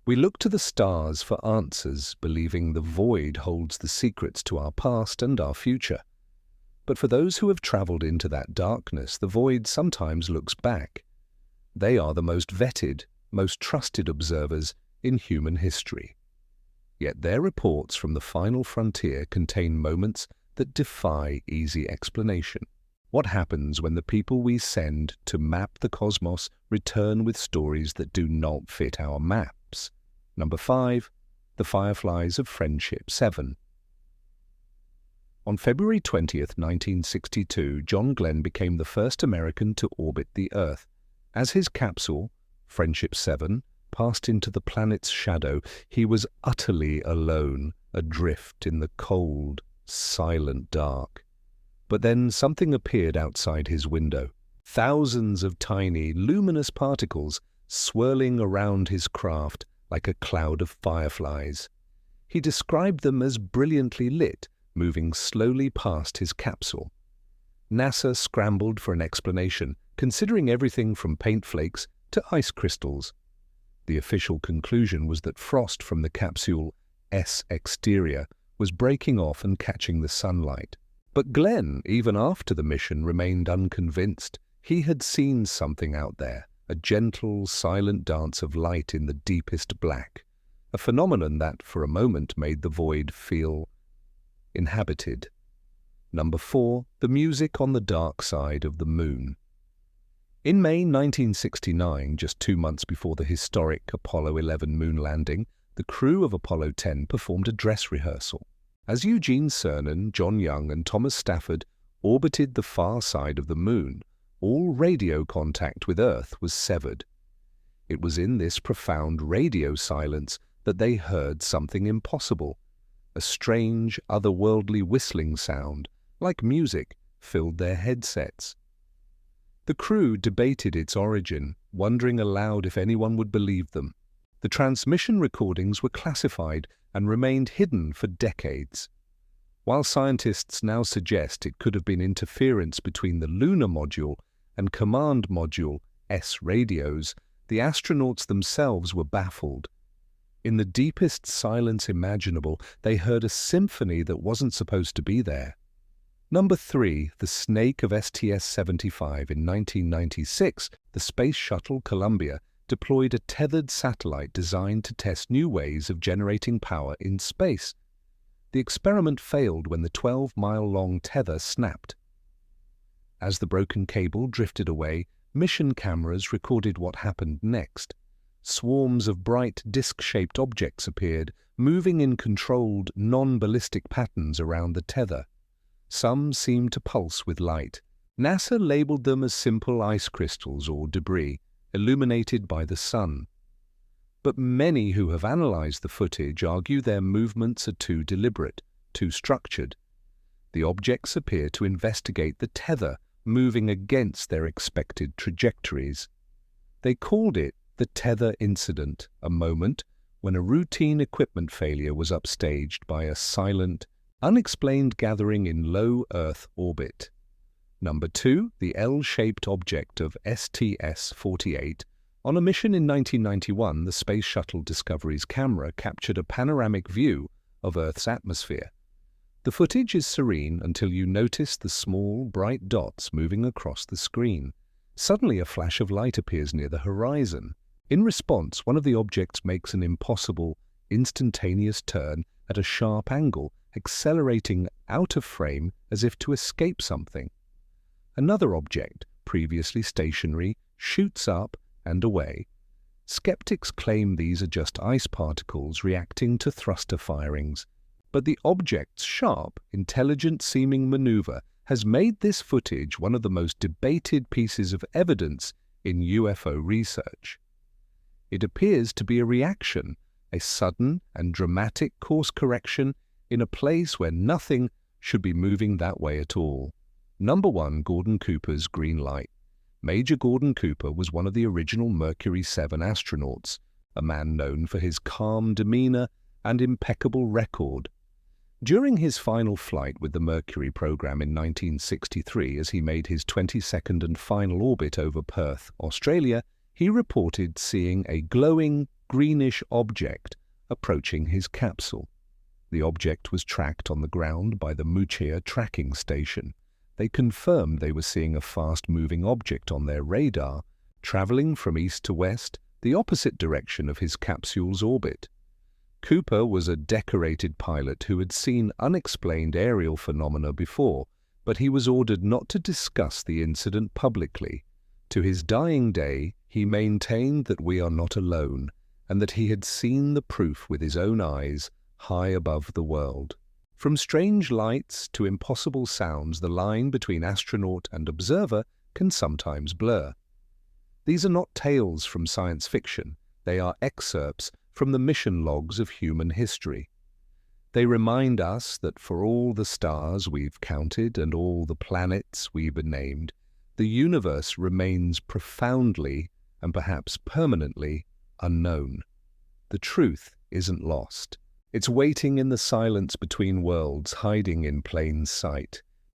We look to the stars for answers, believing the void holds the secrets to our past and our future. But for those who have traveled into that darkness, the void sometimes looks back. They are the most vetted, most trusted observers in human history. Yet their reports from the final frontier contain moments that defy easy explanation. What happens when the people we send to map the cosmos return with stories that do not fit our maps? Number 5. The Fireflies of Friendship 7. On February 20th, 1962, John Glenn became the first American to orbit the Earth. As his capsule, Friendship 7, passed into the planet's shadow, he was utterly alone, adrift in the cold, silent dark. But then something appeared outside his window. Thousands of tiny, luminous particles swirling around his craft like a cloud of fireflies. He described them as brilliantly lit, moving slowly past his capsule. NASA scrambled for an explanation, considering everything from paint flakes to ice crystals. The official conclusion was that frost from the capsule S exterior was breaking off and catching the sunlight. But Glenn, even after the mission, remained unconvinced. He had seen something out there, a gentle, silent dance of light in the deepest black, a phenomenon that, for a moment, made the void feel inhabited. Number 4. The music on the dark side of the moon. In May 1969, just 2 months before the historic Apollo 11 moon landing, the crew of Apollo 10 performed a dress rehearsal. As Eugene Cernan, John Young, and Thomas Stafford orbited the far side of the moon, all radio contact with Earth was severed. It was in this profound radio silence that they heard something impossible. A strange, otherworldly whistling sound, like music, filled their headsets. The crew debated its origin, wondering aloud if anyone would believe them. The transmission recordings were classified and remained hidden for decades. While scientists now suggest it could have been interference between the lunar module and command module S radios, the astronauts themselves were baffled. In the deepest silence imaginable, they heard a symphony that wasn't supposed to be there. Number 3. The Snake of STS-75. In 1996, the Space Shuttle Columbia deployed a tethered satellite designed to test new ways of generating power in space. The experiment failed when the 12-mile-long tether snapped. As the broken cable drifted away, mission cameras recorded what happened next. Swarms of bright disc-shaped objects appeared, moving in controlled, non-ballistic patterns around the tether. Some seemed to pulse with light. NASA labeled them as simple ice crystals or debris, illuminated by the sun. But many who have analyzed the footage argue their movements are too deliberate, too structured. The objects appear to investigate the tether, moving against their expected trajectories. They called it the tether incident, a moment when a routine equipment failure was upstaged by a silent, unexplained gathering in low Earth orbit. Number 2. The L-shaped object of STS-48. On a mission in 1991, the Space Shuttle Discovery's camera captured a panoramic view of Earth's atmosphere. The footage is serene until you notice the small, bright dots moving across the screen. Suddenly, a flash of light appears near the horizon. In response, one of the objects makes an impossible, instantaneous turn at a sharp angle, accelerating out of frame as if to escape something. Another object, previously stationary, shoots up and away. Skeptics claim these are just ice particles reacting to thruster firings, but the object's sharp, intelligent-seeming maneuver has made this footage one of the most debated pieces of evidence in UFO research. It appears to be a reaction, a sudden and dramatic course correction in a place where nothing should be moving that way at all. Number 1. Gordon Cooper's green light. Major Gordon Cooper was one of the original Mercury 7 astronauts, a man known for his calm demeanor and impeccable record. During his final flight with the Mercury program in 1963, as he made his 22nd and final orbit over Perth, Australia, he reported seeing a glowing greenish object approaching his capsule. The object was tracked on the ground by the Muchia tracking station. They confirmed they were seeing a fast-moving object on their radar, traveling from east to west, the opposite direction of his capsule's orbit. Cooper was a decorated pilot who had seen unexplained aerial phenomena before, but he was ordered not to discuss the incident publicly. To his dying day, he maintained that we are not alone, and that he had seen the proof with his own eyes high above the world. From strange lights to impossible sounds, the line between astronaut and observer can sometimes blur. These are not tales from science fiction. They are excerpts from the mission logs of human history. They remind us that for all the stars we've counted and all the planets we've named, the universe remains profoundly and perhaps permanently unknown. The truth isn't lost. It's waiting in the silence between worlds, hiding in plain sight.